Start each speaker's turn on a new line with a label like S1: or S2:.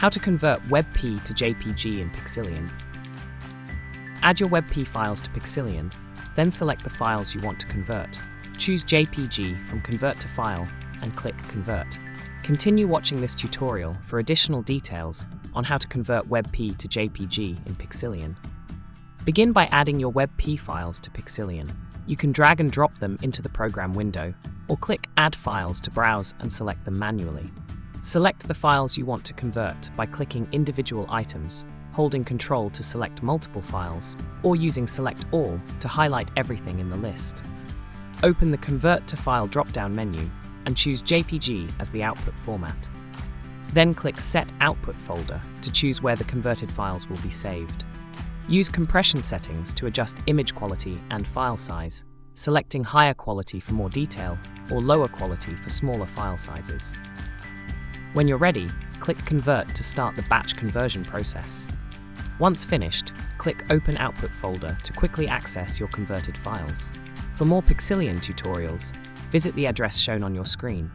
S1: How to convert WebP to JPG in Pixillion. Add your WebP files to Pixillion, then select the files you want to convert. Choose JPG from Convert to File and click Convert. Continue watching this tutorial for additional details on how to convert WebP to JPG in Pixillion. Begin by adding your WebP files to Pixillion. You can drag and drop them into the program window, or click Add Files to browse and select them manually. Select the files you want to convert by clicking individual items, holding Ctrl to select multiple files, or using Select All to highlight everything in the list. Open the Convert to File drop-down menu and choose JPG as the output format. Then click Set Output Folder to choose where the converted files will be saved. Use compression settings to adjust image quality and file size, selecting higher quality for more detail or lower quality for smaller file sizes. When you're ready, click Convert to start the batch conversion process. Once finished, click Open Output Folder to quickly access your converted files. For more Pixillion tutorials, visit the address shown on your screen.